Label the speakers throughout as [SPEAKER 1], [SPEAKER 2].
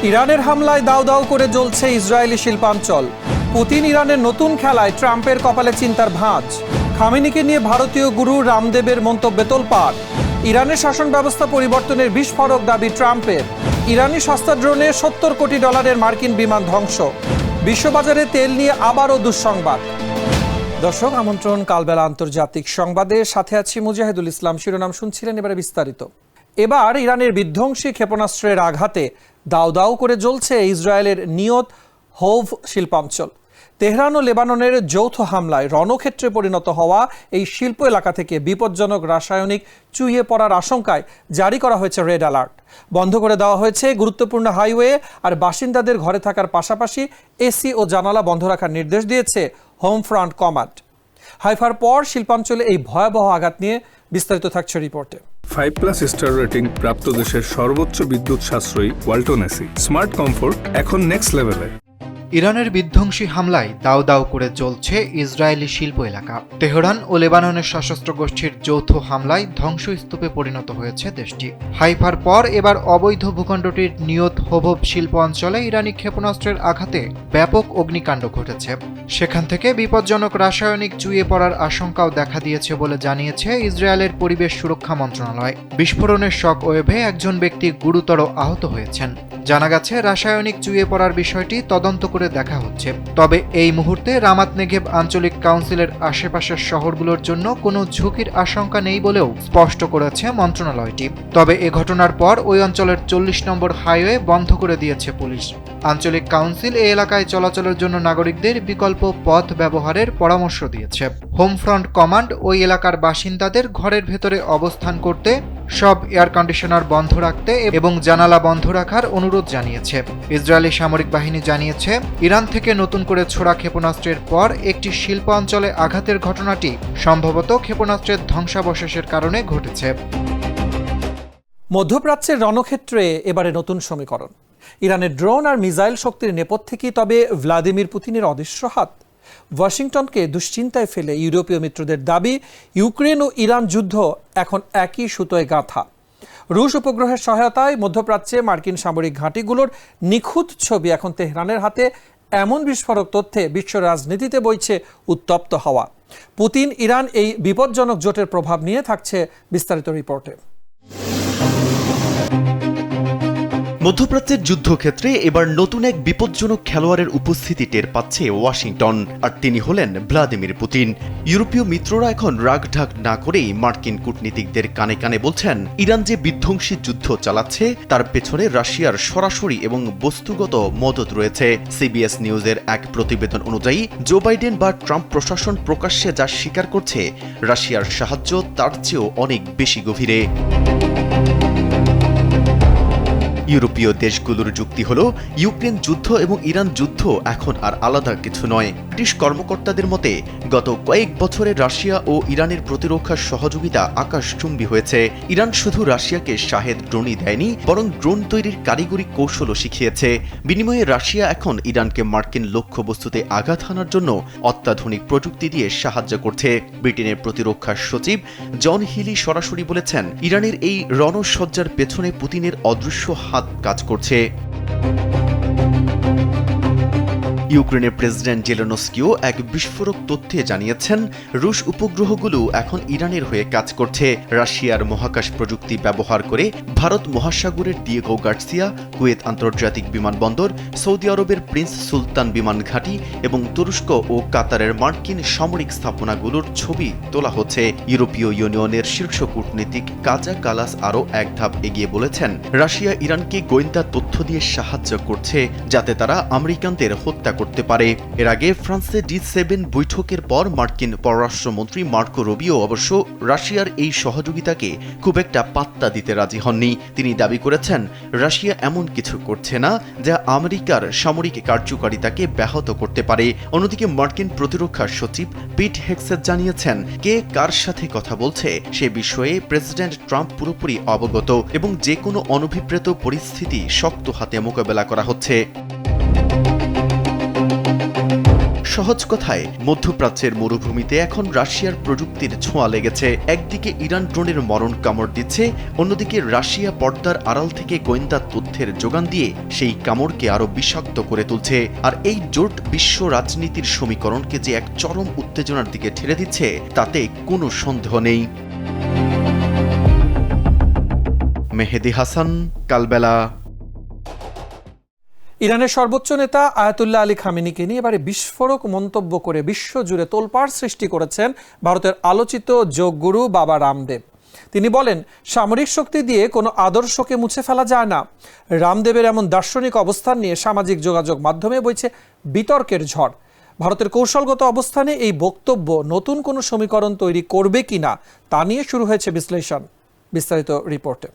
[SPEAKER 1] ইরানের হামলায় দাউ দাউ করে জ্বলছে ইসরায়েলি শিল্পাঞ্চল। পুতিন ইরানের নতুন খেলায় ট্রাম্পের কপালে চিন্তার ভাঁজ। খামেনিকে নিয়ে ভারতীয় গুরু রামদেবের মন্তব্যে তোলপাড়। ইরানের শাসন ব্যবস্থা পরিবর্তনের বিস্ফোরক দাবি ট্রাম্পের। ইরানি সস্তা ড্রোনে $70 কোটি মার্কিন বিমান ধ্বংস। বিশ্ববাজারে তেল নিয়ে আবারও দুঃসংবাদ। দর্শক, আমন্ত্রণ কালবেলা আন্তর্জাতিক সংবাদে। সাথে আছি মুজাহিদুল ইসলাম। শিরোনাম শুনছিলেন, এবারে বিস্তারিত। এবার ইরানের বিধ্বংসী ক্ষেপণাস্ত্রের আঘাতে দাউ দাউ করে জ্বলছে ইসরায়েলের নিয়ত হোভ শিল্পাঞ্চল। তেহরান ও লেবাননের যৌথ হামলায় রণক্ষেত্রে পরিণত হওয়া এই শিল্প এলাকা থেকে বিপজ্জনক রাসায়নিক চুইয়ে পড়ার আশঙ্কায় জারি করা হয়েছে রেড অ্যালার্ট। বন্ধ করে দেওয়া হয়েছে গুরুত্বপূর্ণ হাইওয়ে, আর বাসিন্দাদের ঘরে থাকার পাশাপাশি এসি ও জানালা বন্ধ রাখার নির্দেশ দিয়েছে হোম ফ্রন্ট কমান্ড। হাইফার পর শিল্পাঞ্চলে এই ভয়াবহ আঘাত নিয়ে বিস্তারিত থাকছে রিপোর্টে।
[SPEAKER 2] 5+ স্টার রেটিং প্রাপ্ত দেশের সর্বোচ্চ বিদ্যুৎ সাশ্রয়ী ওয়ালটন এসি। স্মার্ট কমফোর্ট এখন নেক্সট লেভেলে।
[SPEAKER 3] ইরানের বিধ্বংসী হামলায় দাউ দাউ করে জ্বলছে ইসরায়েলি শিল্প এলাকা। তেহরান ও লেবাননের সশস্ত্র গোষ্ঠীর যৌথ হামলায় ধ্বংসস্তূপে পরিণত হয়েছে দেশটি। হাইফার পর এবার অবৈধ ভূখণ্ডটির নিয়ত হোভব শিল্প অঞ্চলে ইরানি ক্ষেপণাস্ত্রের আঘাতে ব্যাপক অগ্নিকাণ্ড ঘটেছে। সেখান থেকে বিপজ্জনক রাসায়নিক চুইয়ে পড়ার আশঙ্কাও দেখা দিয়েছে বলে জানিয়েছে ইসরায়েলের পরিবেশ সুরক্ষা মন্ত্রণালয়। বিস্ফোরণের শক ওয়েভে একজন ব্যক্তি গুরুতর আহত হয়েছেন। জানা গেছে, রাসায়নিক চুইয়ে পড়ার বিষয়টি তদন্ত করে দেখা হচ্ছে। তবে এই মুহূর্তে রামাত নেগেভ আঞ্চলিক কাউন্সিলের আশেপাশের শহরগুলোর জন্য কোনো ঝুঁকির আশঙ্কা নেই বলেও স্পষ্ট করেছে মন্ত্রণালয়টি। তবে এ ঘটনার পর ওই অঞ্চলের 40 নম্বর হাইওয়ে বন্ধ করে দিয়েছে পুলিশ। আঞ্চলিক কাউন্সিল এই এলাকায় চলাচলের জন্য নাগরিকদের বিকল্প পথ ব্যবহারের পরামর্শ দিয়েছে। হোম ফ্রন্ট কমান্ড ওই এলাকার বাসিন্দাদের ঘরের ভেতরে অবস্থান করতে, সব এয়ার কন্ডিশনার বন্ধ রাখতে এবং জানালা বন্ধ রাখার অনুরোধ জানিয়েছে। ইসরায়েলি সামরিক বাহিনী জানিয়েছে, ইরান থেকে নতুন করে ছোড়া ক্ষেপণাস্ত্রের পর একটি শিল্পাঞ্চলে আঘাতের ঘটনাটি সম্ভবত ক্ষেপণাস্ত্রের ধ্বংসাবশেষের কারণে ঘটেছে।
[SPEAKER 1] মধ্যপ্রাচ্যের রণক্ষেত্রে এবারে নতুন সমীকরণ। ইরানের ড্রোন আর মিসাইল শক্তির নেপথ্যে কি তবে ভ্লাদিমির পুতিনের অদৃশ্য হাত? ওয়াশিংটনকে দুশ্চিন্তায় ফেলে ইউরোপীয় মিত্রদের দাবি, ইউক্রেন ও ইরান যুদ্ধ এখন একই সুতোয় গাঁথা। রুশ উপগ্রহের সহায়তায় মধ্যপ্রাচ্যে মার্কিন সামরিক ঘাঁটিগুলোর নিখুঁত ছবি এখন তেহরানের হাতে। এমন বিস্ফোরক তথ্যে বিশ্ব রাজনীতিতে বইছে উত্তপ্ত হাওয়া। পুতিন ইরান এই বিপজ্জনক জোটের প্রভাব নিয়ে থাকছে বিস্তারিত রিপোর্টে।
[SPEAKER 4] মধ্যপ্রাচ্যের যুদ্ধক্ষেত্রে এবার নতুন এক বিপজ্জনক খেলোয়াড়ের উপস্থিতি টের পাচ্ছে ওয়াশিংটন, আর তিনি হলেন ভ্লাদিমির পুতিন। ইউরোপীয় মিত্ররা এখন রাগঢাক না করেই মার্কিন কূটনীতিকদের কানে কানে বলছেন, ইরান যে বিধ্বংসী যুদ্ধ চালাচ্ছে তার পেছনে রাশিয়ার সরাসরি এবং বস্তুগত মদত রয়েছে। সিবিএস নিউজের এক প্রতিবেদন অনুযায়ী জো বাইডেন বা ট্রাম্প প্রশাসন প্রকাশ্যে যা স্বীকার করছে, রাশিয়ার সাহায্য তার চেয়েও অনেক বেশি গভীরে। ইউরোপীয় দেশগুলোর যুক্তি হল, ইউক্রেন যুদ্ধ এবং ইরান যুদ্ধ এখন আর আলাদা কিছু নয়। ব্রিটিশ কর্মকর্তাদের মতে গত কয়েক বছরে রাশিয়া ও ইরানের প্রতিরক্ষা সহযোগিতা আকাশচুম্বী হয়েছে। ইরান শুধু রাশিয়াকে শাহেদ ড্রোনই দেয়নি, বরং ড্রোন তৈরির কারিগরি কৌশলও শিখিয়েছে। বিনিময়ে রাশিয়া এখন ইরানকে মার্কিন লক্ষ্যবস্তুতে আঘাত হানার জন্য অত্যাধুনিক প্রযুক্তি দিয়ে সাহায্য করছে। ব্রিটেনের প্রতিরক্ষা সচিব জন হিলি সরাসরি বলেছেন, ইরানের এই রণসজ্জার পেছনে পুতিনের অদৃশ্য হাত কাজ করছে। ইউক্রেনের প্রেসিডেন্ট জেলেনস্কিও এক বিস্ফোরক তথ্যে জানিয়েছেন, রুশ উপগ্রহগুলো এখন ইরানের হয়ে কাজ করছে। রাশিয়ার মহাকাশ প্রযুক্তি ব্যবহার করে ভারত মহাসাগরের দিয়েগো গার্সিয়া, কুয়েত আন্তর্জাতিক বিমানবন্দর, সৌদি আরবের প্রিন্স সুলতান বিমান ঘাঁটি এবং তুরস্ক ও কাতারের মার্কিন সামরিক স্থাপনাগুলোর ছবি তোলা হচ্ছে। ইউরোপীয় ইউনিয়নের শীর্ষ কূটনীতিক কাজা কালাস আরও এক ধাপ এগিয়ে বলেছেন, রাশিয়া ইরানকে গোয়েন্দা তথ্য দিয়ে সাহায্য করছে যাতে তারা আমেরিকানদের হত্যা করতে পারে। এর আগে ফ্রান্সে G7 বৈঠকের পর মার্কিন পররাষ্ট্রমন্ত্রী মার্কো রুবিও অবশ্য রাশিয়ার এই সহযোগিতাকে খুব একটা পাত্তা দিতে রাজি হননি। তিনি দাবি করেছেন, রাশিয়া এমন কিছু করছে না যা আমেরিকার সামরিক কার্যকারিতাকে ব্যাহত করতে পারে। অন্যদিকে মার্কিন প্রতিরক্ষা সচিব পিট হেগসেট জানিয়েছেন, কে কার সাথে কথা বলছে সে বিষয়ে প্রেসিডেন্ট ট্রাম্প পুরোপুরি অবগত এবং যে কোনো অনভিপ্রেত পরিস্থিতি শক্ত হাতে মোকাবেলা করা হচ্ছে। সহজ কথায় মধ্যপ্রাচ্যের মরুভূমিতে এখন রাশিয়ার প্রযুক্তির ছোঁয়া লেগেছে। একদিকে ইরান ড্রোনের মরণ কামড় দিচ্ছে, অন্যদিকে রাশিয়া পর্দার আড়াল থেকে গোয়েন্দা তথ্যের যোগান দিয়ে সেই কামড়কে আরো বিষাক্ত করে তুলছে। আর এই জোট বিশ্ব রাজনীতির সমীকরণকে যে এক চরম উত্তেজনার দিকে ঠেলে দিচ্ছে তাতে কোনো সন্দেহ নেই। মেহেদী হাসান, কালবেলা।
[SPEAKER 1] ইরানের সর্বোচ্চ নেতা আয়াতুল্লাহ আলী খামেনিকে নিয়ে এবারে বিস্ফোরক মন্তব্য করে বিশ্বজুড়ে তোলপাড় সৃষ্টি করেছেন ভারতের আলোচিত যোগগুরু বাবা রামদেব। তিনি বলেন, সামরিক শক্তি দিয়ে কোনো আদর্শকে মুছে ফেলা যায় না। রামদেবের এমন দার্শনিক অবস্থান নিয়ে সামাজিক যোগাযোগ মাধ্যমে বইছে বিতর্কের ঝড়। ভারতের কৌশলগত অবস্থানে এই বক্তব্য নতুন কোনো সমীকরণ তৈরি করবে কিনা তা নিয়ে শুরু হয়েছে বিশ্লেষণ। বিস্তারিত রিপোর্টে।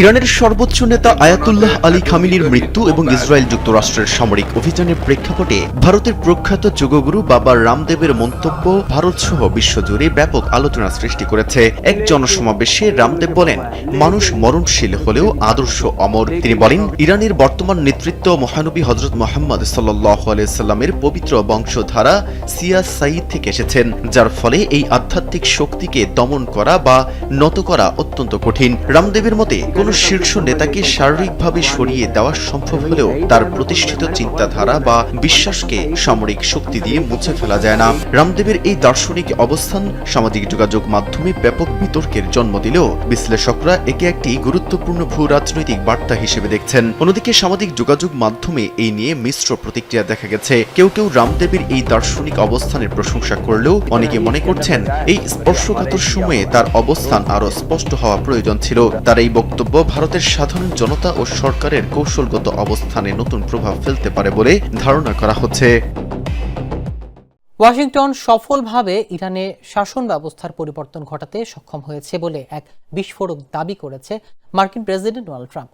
[SPEAKER 4] ইরানের সর্বোচ্চ নেতা আয়াতুল্লাহ আলী খামেনির মৃত্যু এবং ইসরায়েল যুক্তরাষ্ট্রের সামরিক অভিযানের প্রেক্ষাপটে ভারতের প্রখ্যাত যোগগুরু বাবা রামদেবের মন্তব্য ভারত সহ বিশ্বজুড়ে ব্যাপক আলোচনা সৃষ্টি করেছে। এক জনসমাবেশে রামদেব বলেন, মানুষ মরণশীল হলেও আদর্শ অমর। তিনি বলেন, ইরানের বর্তমান নেতৃত্ব মহানবী হযরত মুহাম্মদ সাল্লাল্লাহু আলাইহি সাল্লামের পবিত্র বংশধারা সিয়া সাঈদ থেকে এসেছেন, যার ফলে এই আধ্যাত্মিক শক্তিকে দমন করা বা নত করা অত্যন্ত কঠিন। রামদেবের মতে কোন শীর্ষ নেতাকে শারীরিকভাবে সরিয়ে দেওয়া সম্ভব হলেও তার প্রতিষ্ঠিত চিন্তাধারা বা বিশ্বাসকে সামরিক শক্তি দিয়ে মুছে ফেলা যায় না। রামদেবের এই দার্শনিক অবস্থান সামাজিক যোগাযোগ মাধ্যমে ব্যাপক বিতর্কের জন্ম দিলেও বিশ্লেষকরা একে একটি গুরুত্বপূর্ণ ভূ রাজনৈতিক বার্তা হিসেবে দেখছেন। অন্যদিকে সামাজিক যোগাযোগ মাধ্যমে এই নিয়ে মিশ্র প্রতিক্রিয়া দেখা গেছে। কেউ কেউ রামদেবের এই দার্শনিক অবস্থানের প্রশংসা করলেও অনেকে মনে করছেন এই স্পর্শকাতর সময়ে তার অবস্থান আরো স্পষ্ট হওয়া প্রয়োজন ছিল। তার এই বক্তব্য ভারতের সাধারণ জনতা ও সরকারের কৌশলগত অবস্থানে নতুন প্রভাব ফেলতে পারে বলে ধারণা করা হচ্ছে।
[SPEAKER 5] ওয়াশিংটন সফলভাবে ইরানে শাসন ব্যবস্থার পরিবর্তন ঘটাতে সক্ষম হয়েছে বলে এক বিস্ফোরক দাবি করেছে মার্কিন প্রেসিডেন্ট ডোনাল্ড ট্রাম্প।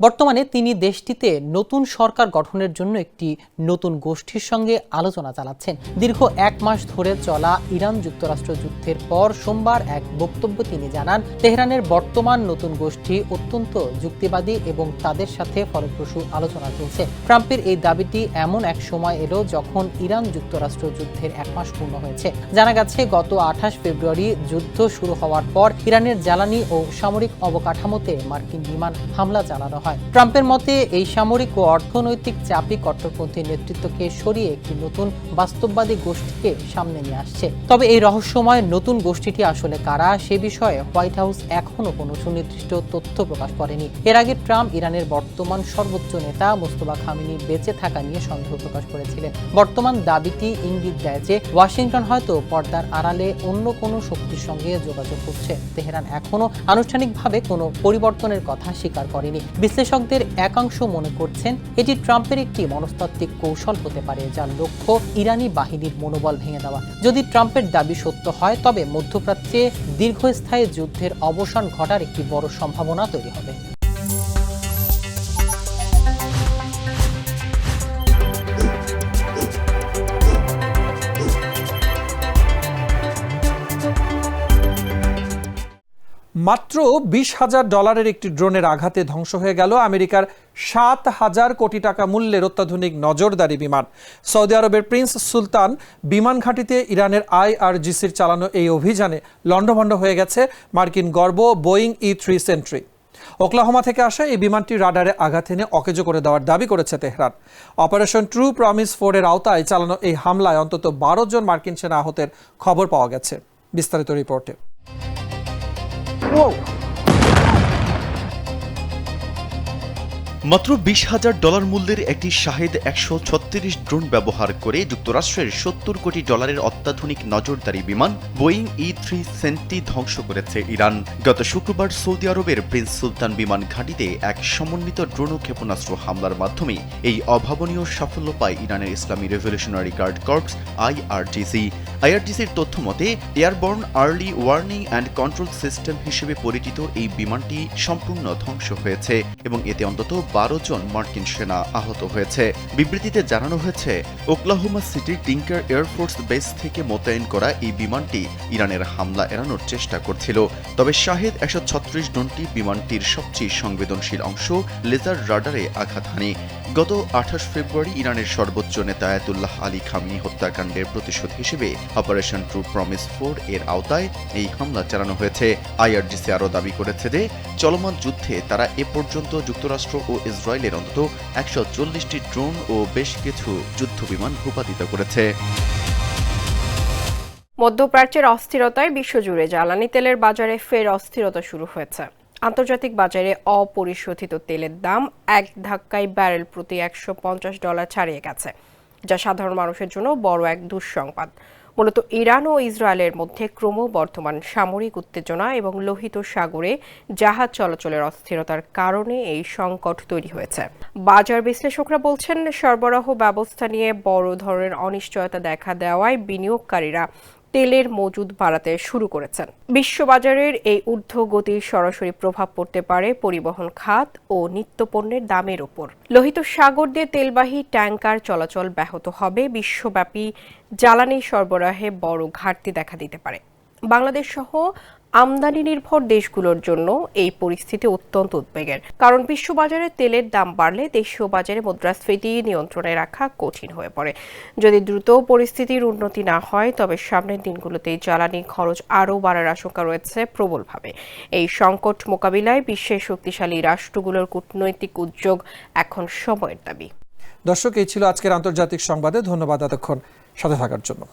[SPEAKER 5] বর্তমানে তিনি দেশটিতে নতুন সরকার গঠনের জন্য একটি নতুন গোষ্ঠীর সঙ্গে আলোচনা চালাচ্ছেন। দীর্ঘ 1 মাস ধরে চলা ইরান যুক্তরাষ্ট্র যুদ্ধের পর সোমবার এক বক্তব্য তিনি জানান, তেহরানের বর্তমান নতুন গোষ্ঠী অত্যন্ত যুক্তিবাদী এবং তাদের সাথে ফলপ্রসূ আলোচনা চলছে। ট্রাম্পের এই দাবিটি এমন এক সময় এলো যখন ইরান যুক্তরাষ্ট্র যুদ্ধের 1 মাস পূর্ণ হয়েছে। জানা গেছে, গত 28 ফেব্রুয়ারি যুদ্ধ শুরু হওয়ার পর ইরানের জ্বালানি ও সামরিক অবকাঠামোতে মার্কিন বিমান হামলা চালানো হয়। ট্রাম্পের মতে এই সামরিক ও অর্থনৈতিক চাপই কট্টরপন্থী নেতৃত্বকে সরিয়ে একটি নতুন বাস্তববাদী গোষ্ঠীকে সামনে নিয়ে আসছে। তবে এই রহস্যময় নতুন গোষ্ঠীটি আসলে কারা সে বিষয়ে হোয়াইট হাউস এখনো কোনো সুনির্দিষ্ট তথ্য প্রকাশ করেনি। এর আগে ট্রাম্প ইরানের বর্তমান সর্বোচ্চ নেতা মোস্তফা খামেনি বেঁচে থাকা নিয়ে সন্দেহ প্রকাশ করেছিলেন। বর্তমান দাবিটি ইঙ্গিত দেয় যে ওয়াশিংটন হয়তো পর্দার আড়ালে অন্য কোনো শক্তির সঙ্গে যোগাযোগ করছে। তেহরান এখনো আনুষ্ঠানিকভাবে কোনো পরিবর্তনের কথা স্বীকার করেনি। বিশ্লেষকদের একাংশ মনে করছেন এটি ট্রাম্পের একটি মনস্তাত্ত্বিক কৌশল হতে পারে, যার লক্ষ্য ইরানি বাহিনীর মনোবল ভেঙে দেওয়া। যদি ট্রাম্পের দাবি সত্য হয়, তবে মধ্যপ্রাচ্যে দীর্ঘস্থায়ী যুদ্ধের অবসান ঘটার একটি বড় সম্ভাবনা তৈরি হবে।
[SPEAKER 1] মাত্র $20,000 একটি ড্রোনের আঘাতে ধ্বংস হয়ে গেল আমেরিকার 7,000 কোটি টাকা মূল্যের অত্যাধুনিক নজরদারি বিমান। সৌদি আরবের প্রিন্স সুলতান বিমান ঘাঁটিতে ইরানের IRGCর চালানো এই অভিযানে লণ্ডভণ্ড হয়ে গেছে মার্কিন গর্ব বোয়িং E-3 সেন্ট্রি। ওকলাহোমা থেকে আসা এই বিমানটি রাডারে আঘাত এনে অকেজো করে দেওয়ার দাবি করেছে তেহরান। অপারেশন ট্রু প্রমিস 4 এর আওতায় চালানো এই হামলায় অন্তত 12 জন মার্কিন সেনা আহতের খবর পাওয়া গেছে। বিস্তারিত রিপোর্টে।
[SPEAKER 4] মাত্র $20,000 মূল্যের একটি শাহেদ 136 ড্রোন ব্যবহার করে যুক্তরাষ্ট্রের $70 কোটি অত্যাধুনিক নজরদারি বিমান বোয়িং E-3 সেন্টটি ধ্বংস করেছে ইরান। গত শুক্রবার সৌদি আরবের প্রিন্স সুলতান বিমান ঘাঁটিতে এক সমন্বিত ড্রোন ও ক্ষেপণাস্ত্র হামলার মাধ্যমে এই অভাবনীয় সাফল্য পায় ইরানের ইসলামী রেভলিউশনারি গার্ড কর্পস IRGC। IRGCর তথ্য মতে airborne early warning and control system হিসেবে পরিচিত এই বিমানটি সম্পূর্ণ ধ্বংস হয়েছে এবং এতে অন্তত 12 জন মার্কিন সেনা আহত হয়েছে। বিবৃতিতে জানানো হয়েছে, ওকলাহোমা সিটির টিঙ্কার এয়ারফোর্স বেস থেকে মোতায়েন করা এই বিমানটি ইরানের হামলা এড়ানোর চেষ্টা করছিল। তবে শাহেদ 136 ড্রোনটি বিমানটির সবচেয়ে সংবেদনশীল অংশ লেজার রাডারে আঘাত হানে। গত 28 ফেব্রুয়ারি ইরানের সর্বোচ্চ নেতা আয়াতুল্লাহ আলী খামেনি হত্যাকাণ্ডের প্রতিশোধ হিসেবে অপারেশন ট্রু প্রমিস 4 এর আওতায় এই হামলা চালানো হয়েছে। আইআরজিসি আরও দাবি করেছে যে চলমান যুদ্ধে তারা এ পর্যন্ত যুক্তরাষ্ট্র ও ইসরায়েলের অন্তত 140টি ড্রোন ও বেশ কিছু যুদ্ধবিমান ভূপাতিত করেছে।
[SPEAKER 6] মধ্যপ্রাচ্যের অস্থিরতায় বিশ্বজুড়ে জ্বালানি তেলের বাজারে ফের অস্থিরতা শুরু হয়েছে। আন্তর্জাতিক বাজারে অপরিশোধিত তেলের দাম এক ধাক্কায় ব্যারেল প্রতি $150 ছাড়িয়ে গেছে, যা সাধারণ মানুষের জন্য বড় এক দুঃসংবাদ। মূলত ইরান ও ইসরায়েলের মধ্যে ক্রমবর্ধমান সামরিক উত্তেজনা এবং লোহিত সাগরে জাহাজ চলাচলের অস্থিরতার কারণে এই সংকট তৈরি হয়েছে। বাজার বিশ্লেষকরা বলছেন, সরবরাহ ব্যবস্থা নিয়ে বড় ধরনের অনিশ্চয়তা দেখা দেওয়ায় বিনিয়োগকারীরা তেলের মজুদ বাড়াতে শুরু করেছেন। বিশ্ববাজারের এই ঊর্ধ্বগতির সরাসরি প্রভাব পড়তে পারে পরিবহন খাত ও নিত্যপণ্যের দামের ওপর। লোহিত সাগর দিয়ে তেলবাহী ট্যাঙ্কার চলাচল ব্যাহত হবে, বিশ্বব্যাপী জ্বালানি সরবরাহে বড় ঘাটতি দেখা দিতে পারে। বাংলাদেশ সহ আমদানি নির্ভর দেশগুলোর জন্য এই পরিস্থিতি অত্যন্ত উদ্বেগের, কারণ বিশ্ববাজারে তেলের দাম বাড়লে দেশীয় বাজারে মুদ্রাস্ফীতি নিয়ন্ত্রণে রাখা কঠিন হয়ে পড়ে। যদি দ্রুত পরিস্থিতির উন্নতি না হয়, তবে সামনের দিনগুলোতে জ্বালানি খরচ আরও বাড়ার আশঙ্কা রয়েছে প্রবলভাবে। এই সংকট মোকাবিলায় বিশ্বের শক্তিশালী রাষ্ট্রগুলোর কূটনৈতিক উদ্যোগ এখন সময়ের দাবি।
[SPEAKER 1] দর্শক, এই ছিল আজকের আন্তর্জাতিক সংবাদে। ধন্যবাদ এতক্ষণ সাথে থাকার জন্য।